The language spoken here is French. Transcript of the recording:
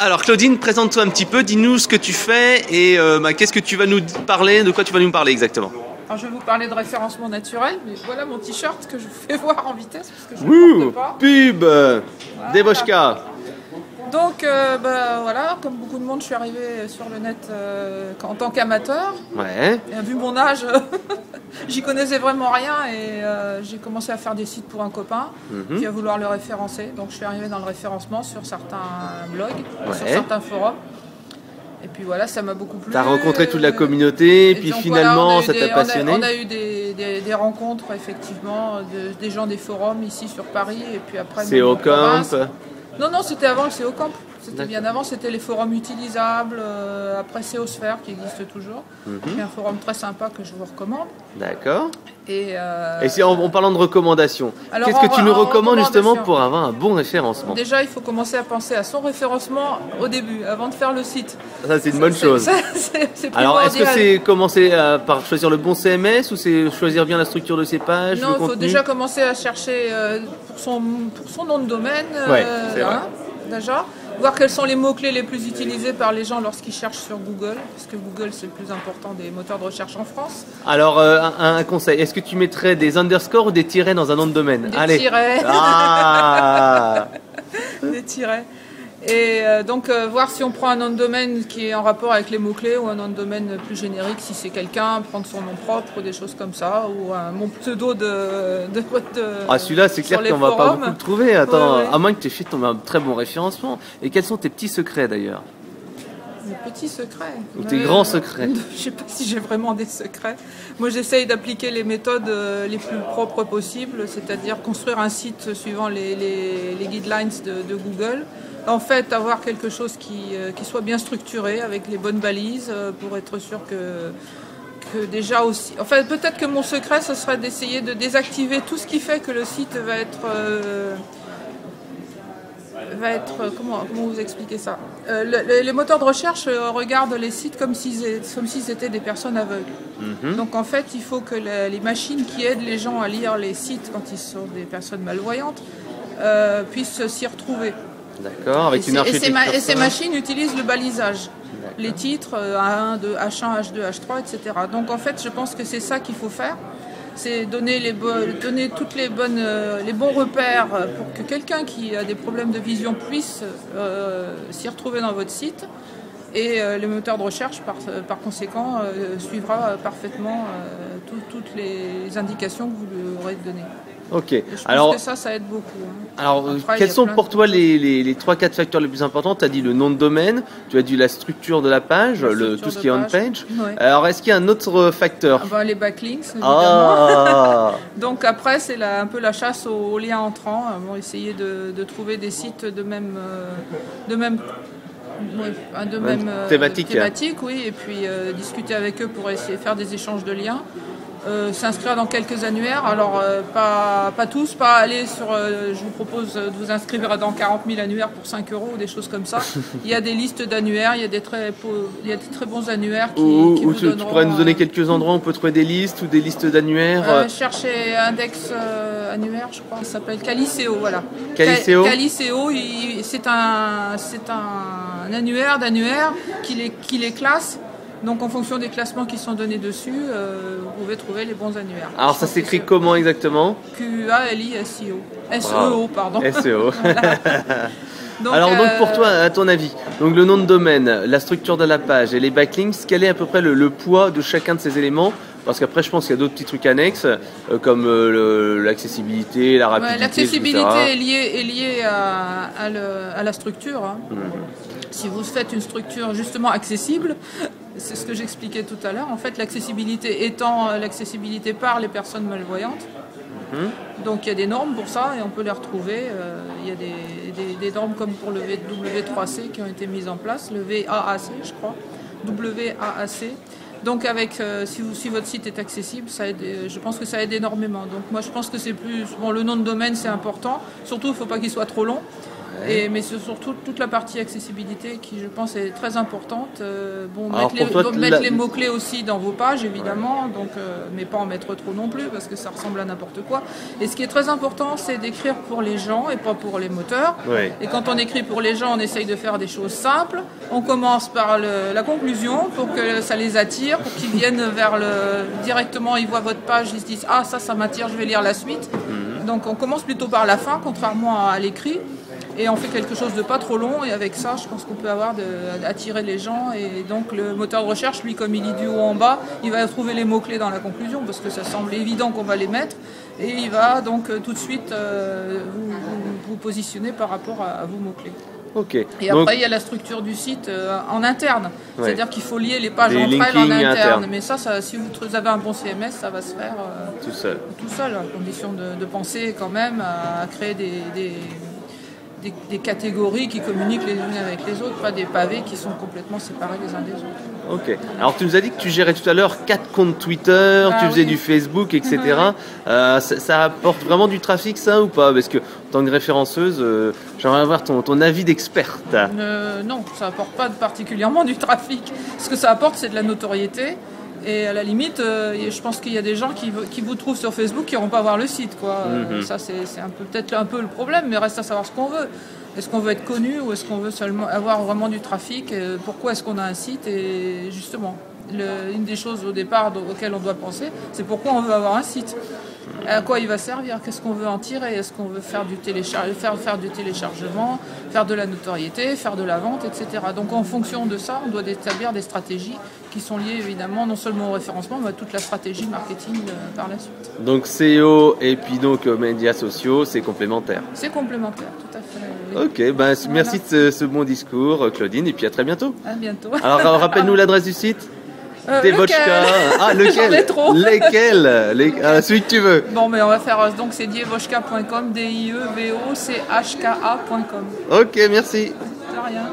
Alors Claudine, présente-toi un petit peu, dis-nous ce que tu fais et qu'est-ce que tu vas nous parler, de quoi tu vas nous parler exactement. Alors je vais vous parler de référencement naturel, mais voilà mon t-shirt que je vous fais voir en vitesse parce que je ne porte pas. Pub Devoshka. Donc voilà, comme beaucoup de monde, je suis arrivée sur le net en tant qu'amateur. Ouais. Et vu mon âge, j'y connaissais vraiment rien et j'ai commencé à faire des sites pour un copain qui a vouloir le référencer. Donc je suis arrivée dans le référencement sur certains blogs, sur certains forums. Et puis voilà, ça m'a beaucoup plu. Tu as rencontré toute la communauté, et puis donc, finalement, voilà, ça t'a passionné. On a eu des rencontres, effectivement, des gens des forums ici sur Paris, et puis après... C'est au camp. Non, c'était avant le CO Camp. C'était bien avant, c'était les forums utilisables. Après Seosphère qui existe toujours. C'est un forum très sympa que je vous recommande. D'accord. Et si en parlant de recommandations, qu'est-ce que tu nous recommandes justement pour avoir un bon référencement? Déjà, il faut commencer à penser à son référencement au début, avant de faire le site. Ça, c'est une bonne chose. Alors, est-ce que c'est commencer par choisir le bon CMS ou c'est choisir bien la structure de ses pages? Non, il faut déjà commencer à chercher pour son nom de domaine. C'est vrai. Déjà. Voir quels sont les mots-clés les plus utilisés par les gens lorsqu'ils cherchent sur Google, parce que Google c'est le plus important des moteurs de recherche en France. Alors un conseil, est-ce que tu mettrais des underscores ou des tirets dans un nom de domaine? Des tirets. Ah Des tirets. Et donc voir si on prend un nom de domaine qui est en rapport avec les mots-clés ou un nom de domaine plus générique, si c'est quelqu'un, prendre son nom propre ou des choses comme ça, ou mon pseudo Ah celui-là c'est clair qu'on va pas beaucoup le trouver, attends, à moins que tu aies fait un très bon référencement. Et quels sont tes petits secrets d'ailleurs? Mes petits secrets. Ou tes grands secrets? Je sais pas si j'ai vraiment des secrets. Moi j'essaye d'appliquer les méthodes les plus propres possibles, c'est-à-dire construire un site suivant les guidelines de Google. En fait, avoir quelque chose qui soit bien structuré, avec les bonnes balises, pour être sûr que déjà aussi... En fait, peut-être que mon secret, ce serait d'essayer de désactiver tout ce qui fait que le site va être comment vous expliquer ça? Les moteurs de recherche regardent les sites comme s'ils étaient des personnes aveugles. Donc en fait, il faut que les machines qui aident les gens à lire les sites quand ils sont des personnes malvoyantes puissent s'y retrouver. D'accord, avec une architecture. Et ces machines utilisent le balisage, les titres A1, H1, H2, H3, etc. Donc en fait, je pense que c'est ça qu'il faut faire, c'est donner toutes les bons repères pour que quelqu'un qui a des problèmes de vision puisse s'y retrouver dans votre site. Et le moteur de recherche, par conséquent, suivra parfaitement toutes les indications que vous lui aurez données. Ok. Je pense que ça aide beaucoup. Alors, quels sont pour toi les 3-4 facteurs les plus importants? Tu as dit le nom de domaine, tu as dit la structure de la page, tout ce qui est on-page. Ouais. Alors, est-ce qu'il y a un autre facteur? Les backlinks, évidemment. Donc après, c'est un peu la chasse aux liens entrants. Essayer de trouver des sites de même thématique, oui, et puis discuter avec eux pour essayer de faire des échanges de liens. S'inscrire dans quelques annuaires, alors pas tous, pas aller sur, je vous propose de vous inscrire dans 40 000 annuaires pour 5 € ou des choses comme ça. Il y a des listes d'annuaires, il y a des très bons annuaires qui vous donneront... Tu pourrais nous donner quelques endroits où on peut trouver des listes ou des listes d'annuaires? Cherchez Index annuaire, je crois, ça s'appelle Caliceo, voilà. Caliceo, c'est un annuaire d'annuaires qui les classe. Donc en fonction des classements qui sont donnés dessus, vous pouvez trouver les bons annuaires. Alors ça s'écrit comment exactement? QALISEO. SEO, pardon. SEO. Alors donc pour toi, à ton avis, donc le nom de domaine, la structure de la page et les backlinks, quel est à peu près le poids de chacun de ces éléments? Parce qu'après, je pense qu'il y a d'autres petits trucs annexes, comme l'accessibilité, la rapidité. L'accessibilité est liée à la structure. Hein. Si vous faites une structure justement accessible, c'est ce que j'expliquais tout à l'heure. En fait, l'accessibilité étant l'accessibilité par les personnes malvoyantes. Donc il y a des normes pour ça et on peut les retrouver. Il y a des normes comme pour le W3C qui ont été mises en place, le VAAC, je crois, WAAC. Donc si votre site est accessible, ça aide, je pense que ça aide énormément. Donc moi je pense que c'est plus... Bon, le nom de domaine c'est important, surtout il ne faut pas qu'il soit trop long. Mais c'est surtout toute la partie accessibilité qui, je pense, est très importante. Mettre les mots-clés aussi dans vos pages, évidemment, donc, mais pas en mettre trop non plus, parce que ça ressemble à n'importe quoi. Et ce qui est très important, c'est d'écrire pour les gens et pas pour les moteurs. Ouais. Et quand on écrit pour les gens, on essaye de faire des choses simples. On commence par la conclusion pour que ça les attire, pour qu'ils viennent directement, ils voient votre page, ils se disent « Ah, ça m'attire, je vais lire la suite ». Donc on commence plutôt par la fin, contrairement à l'écrit. Et on fait quelque chose de pas trop long, et avec ça, je pense qu'on peut attirer les gens. Et donc le moteur de recherche, lui, comme il lit du haut en bas, il va trouver les mots-clés dans la conclusion, parce que ça semble évident qu'on va les mettre. Et il va donc tout de suite vous positionner par rapport à vos mots-clés. Okay. Et après, il y a la structure du site en interne. Ouais. C'est-à-dire qu'il faut lier les pages entre elles en interne. Mais ça, si vous avez un bon CMS, ça va se faire tout seul, à condition de penser quand même à créer des catégories qui communiquent les unes avec les autres, pas des pavés qui sont complètement séparés les uns des autres. Ok. Alors tu nous as dit que tu gérais tout à l'heure 4 comptes Twitter, tu faisais du Facebook, etc. Ça apporte vraiment du trafic, ça, ou pas? Parce que en tant que référenceuse, j'aimerais avoir ton avis d'experte. Non, ça apporte pas particulièrement du trafic. Ce que ça apporte, c'est de la notoriété. Et à la limite, je pense qu'il y a des gens qui vous trouvent sur Facebook qui n'iront pas voir le site, quoi. Ça, c'est peut-être un peu le problème, mais reste à savoir ce qu'on veut. Est-ce qu'on veut être connu ou est-ce qu'on veut seulement avoir vraiment du trafic? Pourquoi est-ce qu'on a un site? Et justement, une des choses au départ auxquelles on doit penser, c'est pourquoi on veut avoir un site. À quoi il va servir? Qu'est-ce qu'on veut en tirer? Est-ce qu'on veut faire du téléchargement, faire de la notoriété, faire de la vente, etc. Donc en fonction de ça, on doit établir des stratégies qui sont liées évidemment non seulement au référencement, mais à toute la stratégie marketing par la suite. Donc SEO et puis donc médias sociaux, c'est complémentaire. C'est complémentaire, tout à fait. Oui. Ok, voilà. Merci de ce bon discours, Claudine, et puis à très bientôt. À bientôt. Alors rappelle-nous l'adresse du site. Lequel? Ah, lequel? Lesquels? Celui que tu veux. Bon, mais on va faire, donc c'est dievochka.com, DIEVOCHKA.com. Ok, merci. De rien.